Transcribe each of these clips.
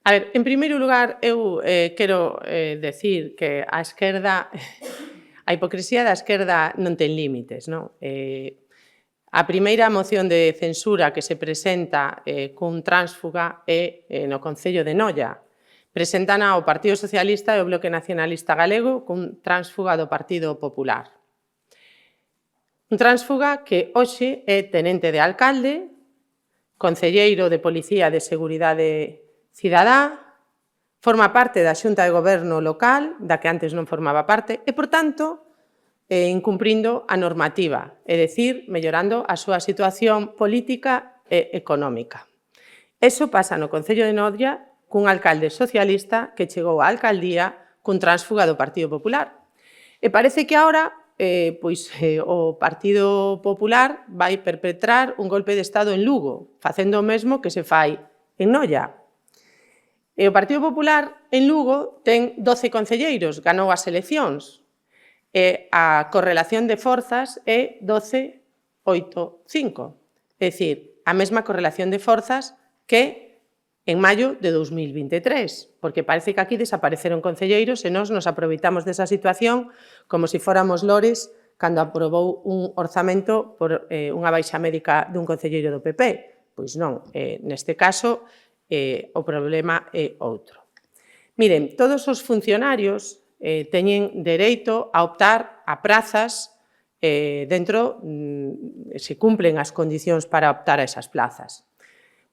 A ver, en primeiro lugar, eu quero decir que a esquerda, a hipocresía da esquerda non ten límites, non? A primeira moción de censura que se presenta cun tránsfuga é no Concello de Noia. Presentan ao Partido Socialista e ao Bloque Nacionalista Galego cun tránsfuga do Partido Popular. Un tránsfuga que hoxe é tenente de alcalde, concelleiro de Policía de Seguridade Cidadá, forma parte da Xunta de Goberno local, da que antes non formaba parte, e, por tanto, incumprindo a normativa, é dicir, mellorando a súa situación política e económica. Eso pasa no Concello de Noia cun alcalde socialista que chegou á alcaldía cun tránsfuga do Partido Popular. E parece que agora o Partido Popular vai perpetrar un golpe de Estado en Lugo, facendo o mesmo que se fai en Noia. E o Partido Popular en Lugo ten 12 concelleiros, ganou as eleccións, e a correlación de forzas é 12-8-5, é dicir, a mesma correlación de forzas que en maio de 2023, porque parece que aquí desapareceron concelleiros e nós nos aproveitamos desa situación como se fóramos lores cando aprobou un orzamento por unha baixa médica dun concelleiro do PP. Pois non, neste caso o problema é outro. Miren, todos os funcionarios teñen dereito a optar a prazas dentro, se cumplen as condicións para optar a esas plazas.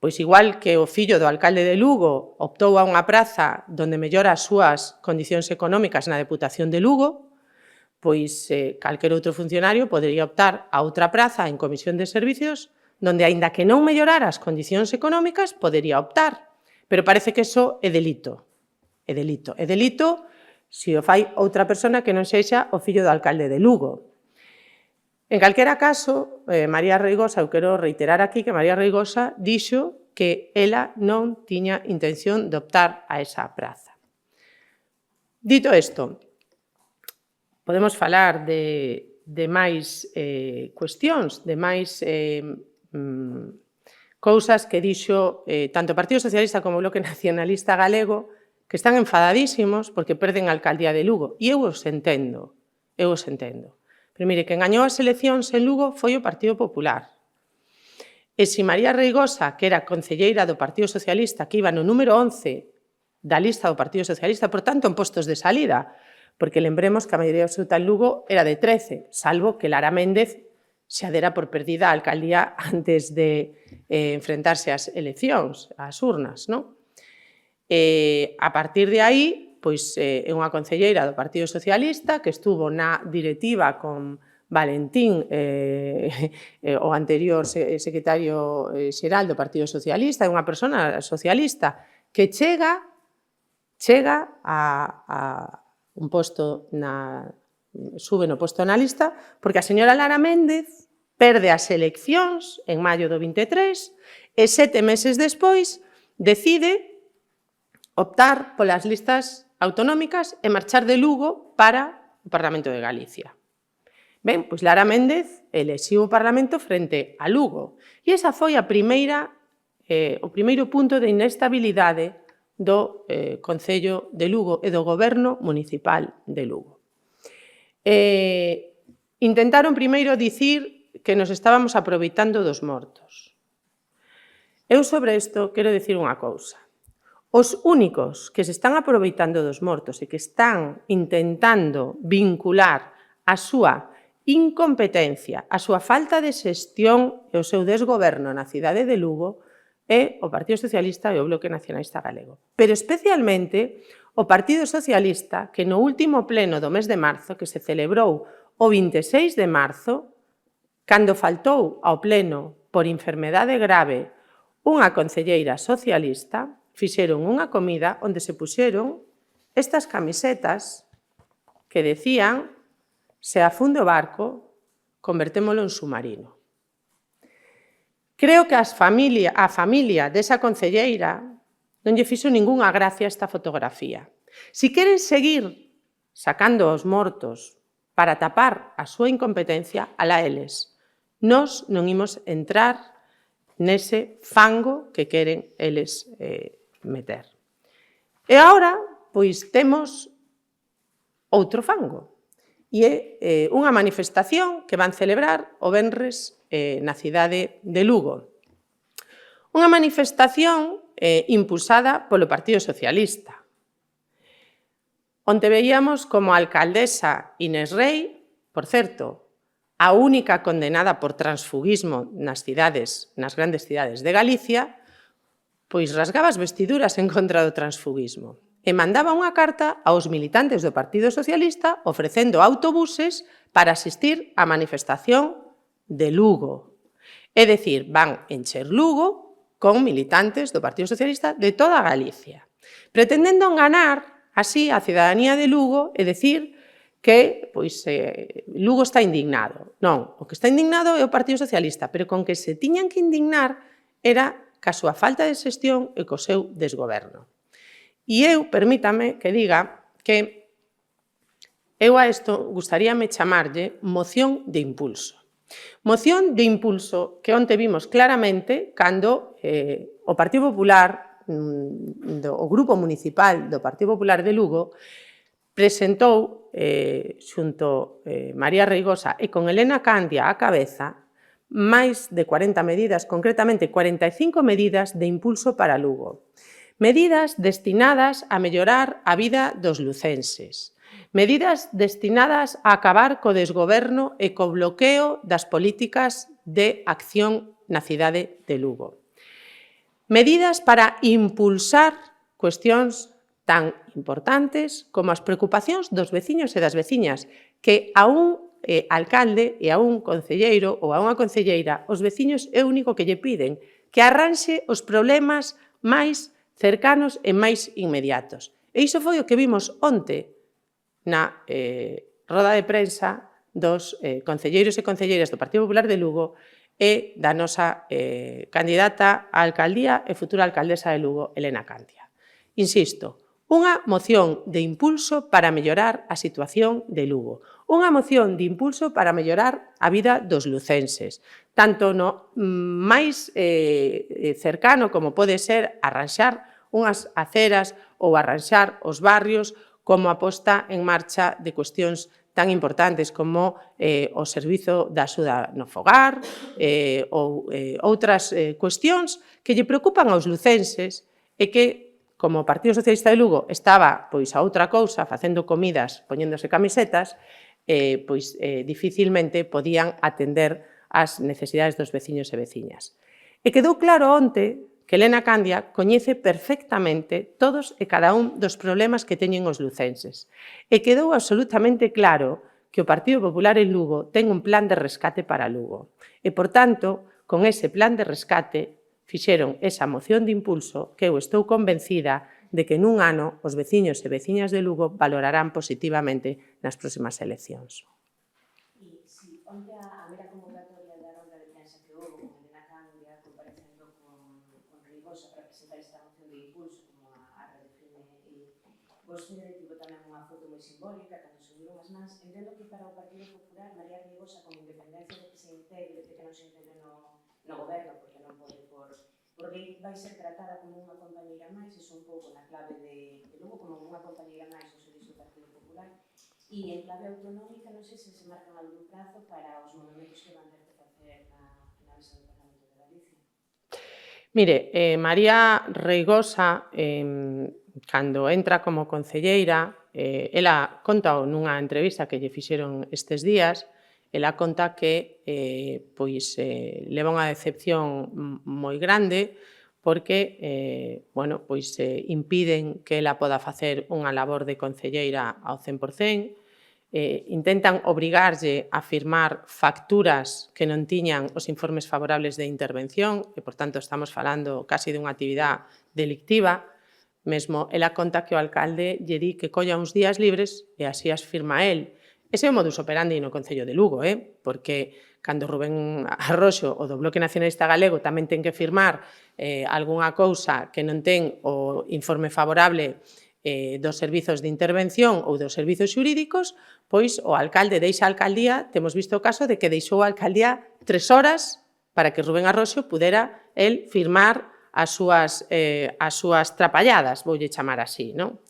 Pois igual que o fillo do alcalde de Lugo optou a unha praza donde mellora as súas condicións económicas na Deputación de Lugo, pois calquer outro funcionario podería optar a outra praza en Comisión de Servicios donde, aínda que non mellorara as condicións económicas, podería optar. Pero parece que iso é delito. É delito. É delito se o fai outra persona que non sexa o fillo do alcalde de Lugo. En calquera caso, María Reigosa, eu quero reiterar aquí que María Reigosa dixo que ela non tiña intención de optar a esa praza. Dito isto, podemos falar de máis cuestións, de máis cousas que dixo tanto o Partido Socialista como o Bloque Nacionalista Galego, que están enfadadísimos porque perden a alcaldía de Lugo. E eu os entendo, Pero mire, quen gañou as eleccións en Lugo foi o Partido Popular. E se María Reigosa, que era concelleira do Partido Socialista, que iba no número 11 da lista do Partido Socialista, por tanto, en postos de salida, porque lembremos que a maioría absoluta en Lugo era de 13, salvo que Lara Méndez xa dera por perdida a alcaldía antes de enfrentarse ás eleccións, ás urnas, non? A partir de aí, pois é unha concelleira do Partido Socialista que estuvo na directiva con Valentín, o anterior secretario xeral do Partido Socialista, é unha persona socialista que chega a un posto sube no posto na lista porque a señora Lara Méndez perde as eleccións en maio do 23 e 7 meses despois decide optar polas listas autonómicas e marchar de Lugo para o Parlamento de Galicia. Ben, pois Lara Méndez elixiu o Parlamento frente a Lugo e esa foi o primeiro punto de inestabilidade do Concello de Lugo e do Goberno Municipal de Lugo. Intentaron primeiro dicir que nos estábamos aproveitando dos mortos. Eu sobre isto quero dicir unha cousa. Os únicos que se están aproveitando dos mortos e que están intentando vincular a súa incompetencia, a súa falta de xestión e o seu desgoberno na cidade de Lugo é o Partido Socialista e o Bloque Nacionalista Galego. Pero especialmente o Partido Socialista, que no último pleno do mes de marzo, que se celebrou o 26 de marzo, cando faltou ao pleno por enfermedade grave unha concelleira socialista, fixeron unha comida onde se puxeron estas camisetas que decían: se afunde o barco, convertémolo en submarino. Creo que a familia desa concelleira non lle fixo ningunha gracia esta fotografía. Si queren seguir sacando os mortos para tapar a súa incompetencia, alá eles. Nós non imos entrar nese fango que queren eles meter. E agora, pois, temos outro fango. E é unha manifestación que van celebrar o venres na cidade de Lugo. Unha manifestación impulsada polo Partido Socialista. Onte veíamos como a alcaldesa Inés Rei, por certo, a única condenada por transfugismo nas grandes cidades de Galicia, pois rasgaba as vestiduras en contra do transfugismo e mandaba unha carta aos militantes do Partido Socialista ofrecendo autobuses para asistir á manifestación de Lugo. É dicir, van encher Lugo con militantes do Partido Socialista de toda Galicia, pretendendo enganar así a cidadanía de Lugo e dicir que Lugo está indignado. Non, o que está indignado é o Partido Socialista, pero con que se tiñan que indignar era ca súa falta de xestión e co seu desgoberno. E eu, permítame que diga que eu a isto gustaríame chamarlle moción de impulso. Moción de impulso que onte vimos claramente cando o Partido Popular, o Grupo Municipal do Partido Popular de Lugo, presentou, xunto María Reigosa e con Elena Candia á cabeza, máis de 40 medidas, concretamente 45 medidas de impulso para Lugo. Medidas destinadas a mellorar a vida dos lucenses. Medidas destinadas a acabar co desgoberno e co bloqueo das políticas de acción na cidade de Lugo. Medidas para impulsar cuestións tan importantes como as preocupacións dos veciños e das veciñas, que a un alcalde e a un concelleiro ou a unha concelleira, os veciños é o único que lle piden, que arranxe os problemas máis cercanos e máis inmediatos. E iso foi o que vimos onte na roda de prensa dos concelleiros e concelleiras do Partido Popular de Lugo e da nosa candidata á alcaldía e futura alcaldesa de Lugo, Elena Candia. Insisto, unha moción de impulso para mellorar a situación de Lugo, unha moción de impulso para mellorar a vida dos lucenses, tanto no máis cercano como pode ser arranxar unhas aceras ou arranxar os barrios, como a posta en marcha de cuestións tan importantes como o servizo de axuda no fogar ou outras cuestións que lle preocupan aos lucenses e que, como o Partido Socialista de Lugo estaba a outra cousa, facendo comidas, poñéndose camisetas, dificilmente podían atender as necesidades dos veciños e veciñas. E quedou claro onte que Elena Candia coñece perfectamente todos e cada un dos problemas que teñen os lucenses. E quedou absolutamente claro que o Partido Popular en Lugo ten un plan de rescate para Lugo. E, por tanto, con ese plan de rescate fixeron esa moción de impulso que eu estou convencida de que nun ano os veciños e veciñas de Lugo valorarán positivamente nas próximas eleccións. E si onte a mera convocatoria da ronda de prensa que houve con Elena Candia comparecendo con Reigosa para presentar esta moción de impulso, como a redefine, e vostede tivo tamén unha foto moi simbólica cando se uniron as mans, entendo que para o Partido Popular María Reigosa, con independencia de que se integre, de que non se integre no goberno, porque non pode porque vai ser tratada como unha compañeira máis, iso un pouco na clave de Lugo, como unha compañeira máis o servizo do Partido Popular, e en clave autonómica non sei se marcan algún plazo para os movimentos que van ter que facer na mesa do Parlamento de Galicia. Mire, María Reigosa, cando entra como concelleira, ela conta nunha entrevista que lle fixeron estes días, ela conta que leva unha decepción moi grande porque impiden que ela poda facer unha labor de concelleira ao 100%, intentan obrigarlle a firmar facturas que non tiñan os informes favorables de intervención e, por tanto, estamos falando casi dunha actividade delictiva. Mesmo ela conta que o alcalde lle di que colla uns días libres e así as firma el. Ese é o modus operandi no Concello de Lugo, porque cando Rubén Arroxo, o do Bloque Nacionalista Galego, tamén ten que firmar algunha cousa que non ten o informe favorable dos servizos de intervención ou dos servizos xurídicos, pois o alcalde deixa a alcaldía, temos visto o caso de que deixou a alcaldía 3 horas para que Rubén Arroxo pudera el firmar as súas trapalladas, voulle chamar así, non?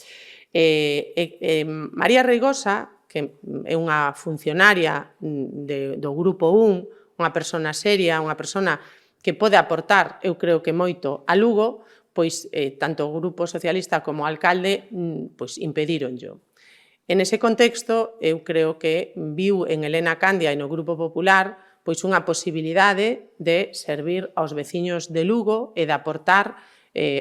María Reigosa, que é unha funcionaria do Grupo 1, unha persona seria, unha persona que pode aportar, eu creo que moito, a Lugo, pois tanto o Grupo Socialista como o alcalde pois impedíronllo. En ese contexto, eu creo que viu en Elena Candia e no Grupo Popular pois unha posibilidade de servir aos veciños de Lugo e de aportar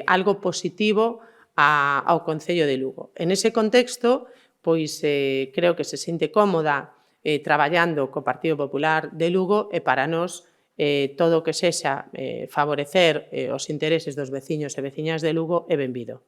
algo positivo ao Concello de Lugo. En ese contexto, pois creo que se sinte cómoda traballando co Partido Popular de Lugo e para nós todo o que sexa favorecer os intereses dos veciños e veciñas de Lugo é benvido.